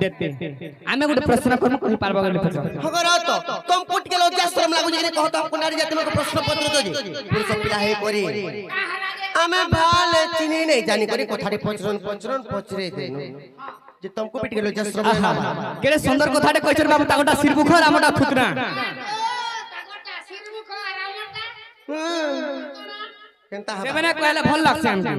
देते आमे गोटे प्रश्न करम कहि पारबा गले प्रश्न हगरा तो तुम कुट के लज्जा शरम लागु जे कहत अपन नारी जाति में प्रश्न पत्र दो जे पुरुष पिला हे करी आमे भाल चिनी नहीं जानी करी कथारे पचरन पचरे देनु जे तुमको पिट के लज्जा शरम लागा केरे सुंदर कथाटे कहछर बाबू तागोटा सिरमुख रामटा थुकना तागोटा सिरमुख रामटा केनता से बने कहले भल लागछ हमके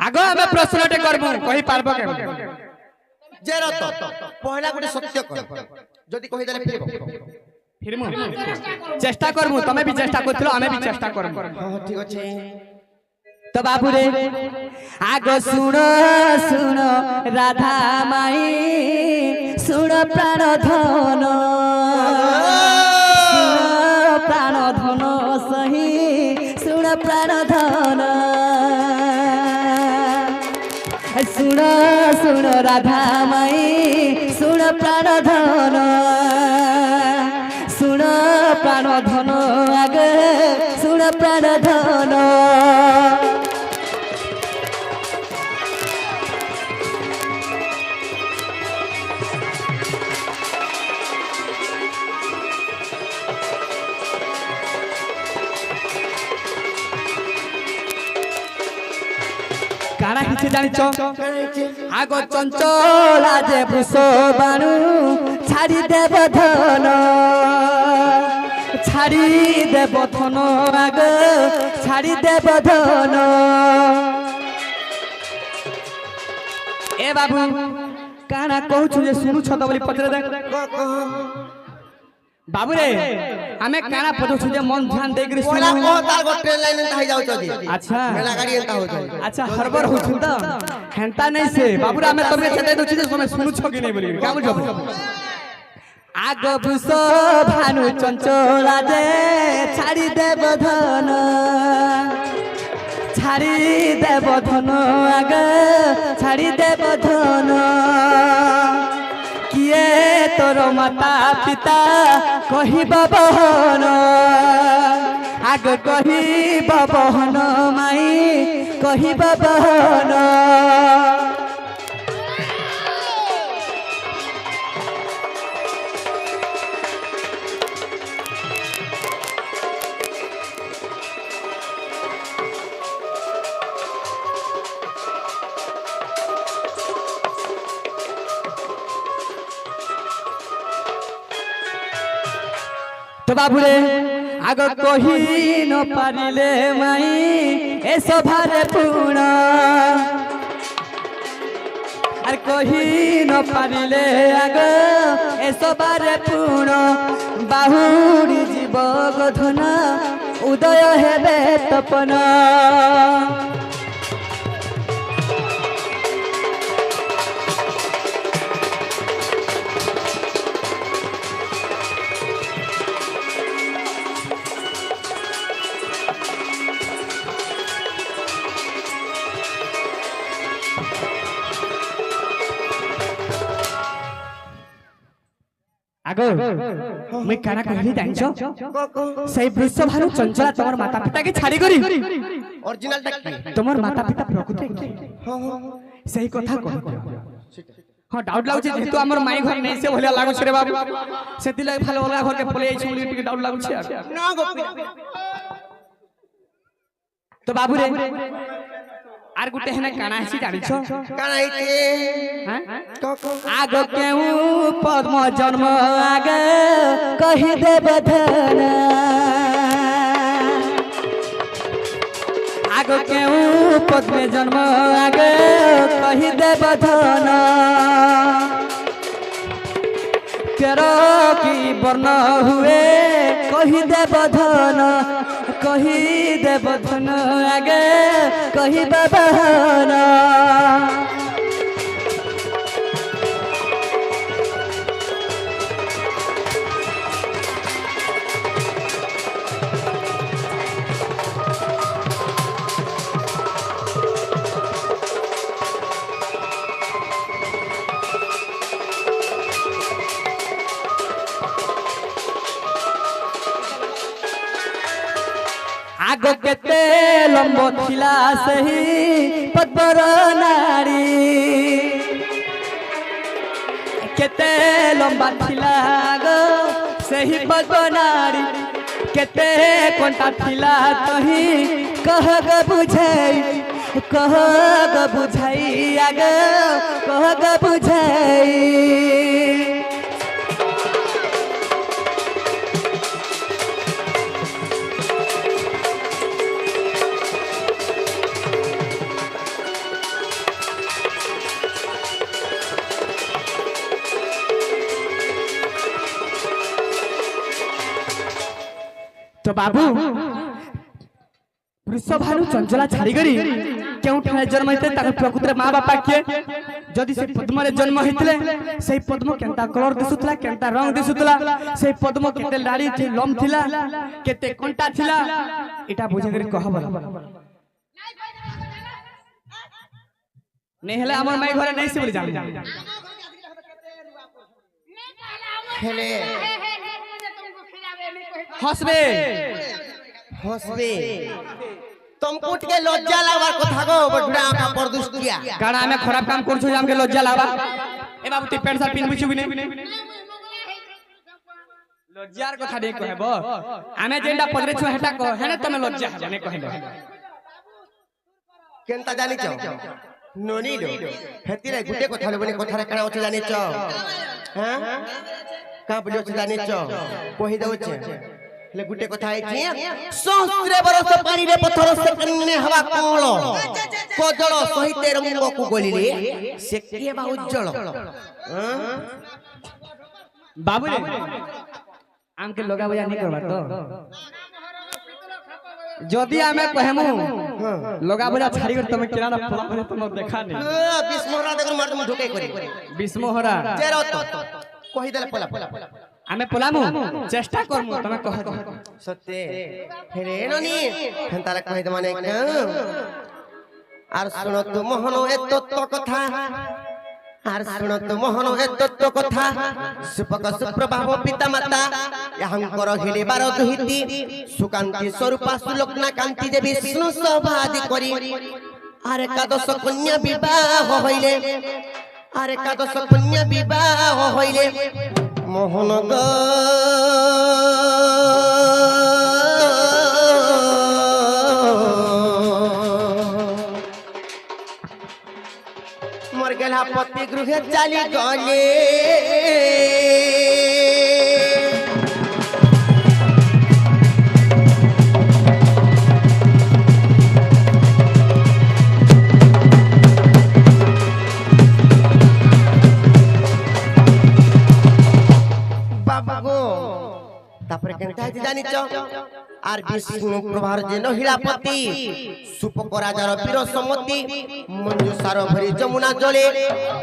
आगो हमें प्रश्नटे करबो कहि पारबो के जे रत पहला गोटे सत्य कर जदी कहि देले फिर मु चेष्टा करबो तमे भी चेष्टा करथिलो हमें भी चेष्टा करबो हां ठीक अछि तो बाबू रे आगो सुनो सुनो राधा माई सुनो प्राण धन प्राण धन सही सुनो प्राण धन सुनो सुनो राधा माई सुनो प्राण धन सुनो प्राण धन आगे सुनो प्राण धन काना किछि जानिछो आगो चंचला जे भूष बाणु छाड़ी देव धन आगो छाड़ी देव धन ए बाबू काना कहू छु जे सुनु छ त बोली पचरे दे बाबू रे हमें काना पचो छु जे मन ध्यान दे करी बोला को तार गोटे लाइन एंता हो जाउ छदी अच्छा मेला गाड़ी एंता हो जाउ अच्छा हरबर हो छु त हेंता नहीं से बाबू रे हमें तबे छते दउ छु जे समय सुनु छ कि नहीं बोली का बुझो आगो भूष भानु चंचला जे छाड़ी देव धन आगे छाड़ी देव धन किए तोर माता पिता कहिबा बहन आग कहिबा बहन माई कहिबा बहन तो बाबू रे आग कही न पारिले माई ए सभारे पूर्ण अरे कही न पारिले आग ए सभारे पूर्ण बाहुरी जीव गधन उदय हेबे तपन आगो मैं काना कहली जानछो सही वृष भानु चंचला तमर माता पिता के छाड़ी करी ओरिजिनल टक तमर माता पिता प्रकृति हां सही कथा कह हां डाउट लागु छै जेतु हमर माई घर नै से भलिया लागु छै रे बाबू सेति लाग फाले ओला घर के पले आइ छै टिके डाउट लागु छै ना गोपी तो बाबू रे आर गुटे हेने काना हसी जानिछो काना हिते हां आगो केउ पद्म जन्म आगे कहि देव धन आगो केउ पद्म जन्म आगे कहि देव धन तेरो की वर्ण हुए कहि देव धन आगे कहि बहन आगो केते लंब ଥିଲା ସେହି ପଦ୍ମର ନାରୀ କେତେ ଲମ୍ବା ଥିଲା ଗୋ ସେହି ପଦ୍ମ ନାରୀ କେତେ କଣ୍ଟା ଥିଲା ତହି କହ ଗୋ ବୁଝାଇ କହ ଗୋ ବୁଝାଇ ଆଗ କହ ଗୋ ବୁଝାଇ तो बाबू वृषभानु चंचला छाड़ी करी केउ ठाणे जन्म हेते ताकर प्रकृति मां बापा के जदि से पद्म रे जन्म हेतले सेही पद्म केनता कलर दिसुतला केनता रंग दिसुतला सेही पद्म केते लाड़ी थी लम थिला केते कंटा थिला एटा बुझे करी कहब नहीं हले हमर माई घरे नहीं से बोली जान हेले हसबे हसबे तुमको के लज्जा लागबार কথা গো বড়া का परदुष्टिया काना हमें खराब काम करछु जे हमके लज्जा लावा ए बाबू ती पेंट शर्ट पिनबि छु बिने लज्जार কথা दे कहबो हमें जेंडा पदरे छु हेटा को हेने तमे लज्जा जाने कहले केनता जानि छ नोनी लो हेतिरे गुटे কথা लेबने कथारे काना अछि जानि छ हां का बोलियो छ जानि छ कहि दउ छ ले गुटे কথা आइछि सहस्र बरस पानी रे पत्थर से कन्ने हवा कोळ कोजळ सहिते रंग को गोलिले से केबा उज्जवल बाबू रे हमके लगा बजा नहीं करबा तो जदी हमें कहमु लगा बजा छाड़ी कर तमे किराना फला बजा तमे देखा नहीं बिस्मोहरा देखन मार तुम ढोके करी बिस्मोहरा जेरो तो कहि देले पला हमें पलामु चेष्टा करमु तमे कह सत्य हेरे ननी हंतारा कहि द माने आर सुनो तू मोहनो ए तत्व कथा आर सुनो तू मोहनो ए तत्व कथा सुपक सुप्रभाव पिता माता यहंकर हेले बार दुहिति सुकांति स्वरूपा सुलोकना कांति देवी विष्णु सभादि करी आर एकादश कन्या विवाह होइले आर एकादश कन्या विवाह होइले मोहन ग मोर गेला पति गृहे चाली गले तापरे केनता जानि छ आर विष्णु प्रभार जे नहिलापति सुपक राजार पीर सम्मति मंजुसार भरी जमुना जले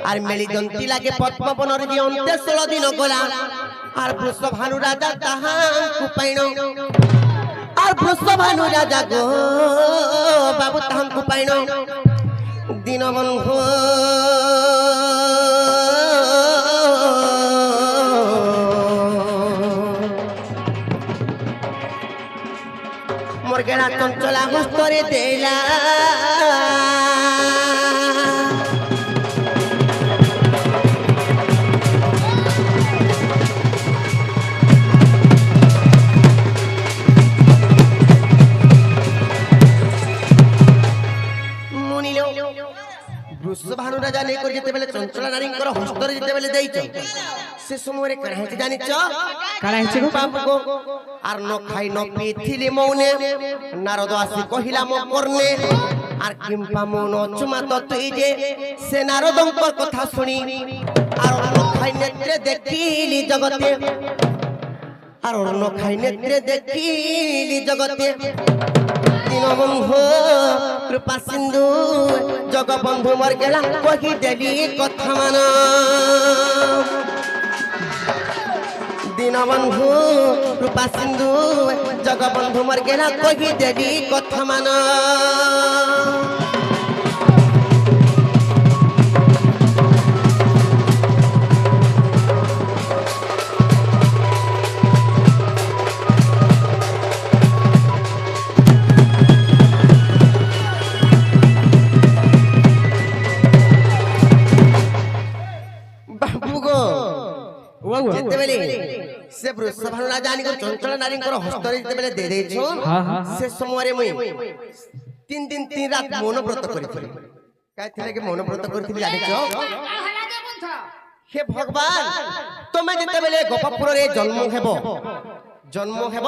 आर मेली दंती लागे पद्म बनर जे अंते 16 दिन गला आर वृषभानु राजा ताहा कुपाइनो आर वृषभानु राजा गो बाबू ताहा कुपाइनो दिन बंधु मोर गेला चंचला हस्तरे देला मुनिलो वृषभानु राजा नै कर जेते बेले चंचला नारींकर हस्तरे जेते बेले देइछ से समय रे कहे जानि छ काला हेचे गो बाप को आर न खाई न पीथिले मौने नारद आसी कहिला म करने आर किंपा मौन चुमा तो तुई जे से नारदंकर कथा सुनी आर न खाई नेत्रे देखिली जगते आर न खाई नेत्रे देखिली जगते दीनबंधु कृपा सिंधु जगबंधु मर गेला कहि देली कथा माना दीनबंधु कृपा सिंधु जगबंधु मर गेला कहि देली कथा माना ବୃଷ ଭାନୁ ନା ଜାଣି ଚଞ୍ଚଳ ନାରୀଙ୍କର ହସ୍ତରେ ଯେତେବେଳେ ଦେଇ ଦେଇଛୁ ସେ ସମୟରେ ମୁଇଁ 3 ଦିନ 3 ରାତ ମୌନ ବ୍ରତ କରିଥିଲି କାହିଁକି କି ମୌନ ବ୍ରତ କରିଥିଲି ଜାଣିଛ हे भगवान तुम्हें जितेबेले गोपपुरे जन्म हेब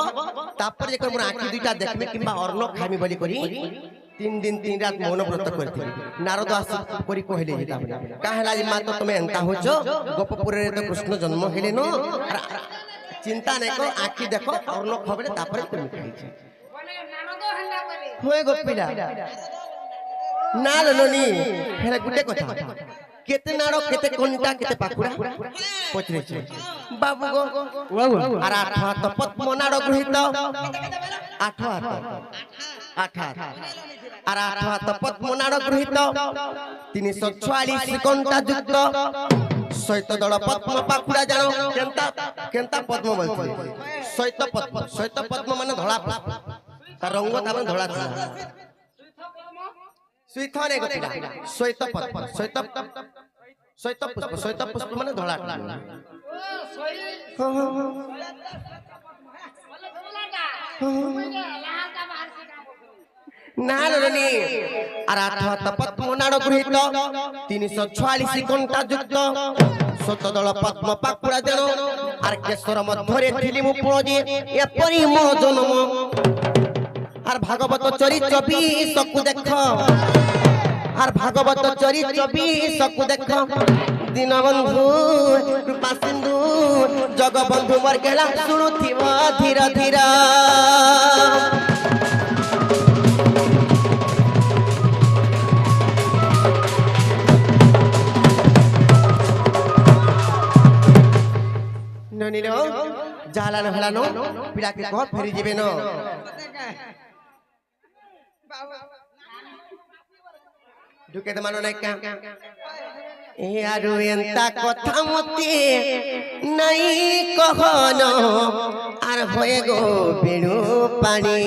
तापर जेकर मोर आखि दुईटा देखबे किबा अन्न खाइबे बोली करी 3 दिन 3 रात मौन व्रत करथि नारद आसी करी कहले जेता काहेला जे मातो तुम्हें एंता होचो गोपपुरे तो कृष्ण जन्म हेले नो चिंता नै को आखि देखो अन्न खबरे तापर तुम खाइ छै बोले नारद हंडा करे होय गोपिला ना ललोनी हेला गुटे कथा केते नारो केते कोंटा केते पाकुड़ा पचरे छै बाबू गो आर 8 हाथ पद्म नारो गृहीत 8 हाथ आर 8 हाथ पद्म नारो गृहीत 346 कोंटा युक्त सहित दल पद्म पाकुड़ा जानो केंता पद्म बोलथि सहित पद्म माने धळा तार रंग ता धळा था श्वेत ने गतिला श्वेत पुष्प माने धळा ओ सोई हां हां बोले धोलाटा बोले लाहाटा बाहर से काम नालनी आर 8 हाथ पद्म नाड़ गृहीत 346 कोंटा युक्त सत दल पद्म पाकुड़ा जानो आर केशर मध्यरे थिली मु पुळजे एपरि मो जन्म आर भागवत चरित्र 20 को देख आर भागवत चरित्र 20 को देख दीनबंधु कृपा सिंधु जगबंधु मोर गेला सुनुथिबा धीर धीर ननिलो जालान हलानो पिला के कह फेरी जेबे न ढुके त मानो नै का ए आरु एंता कथा मते नै कहनो आर होए गो बेणु पानी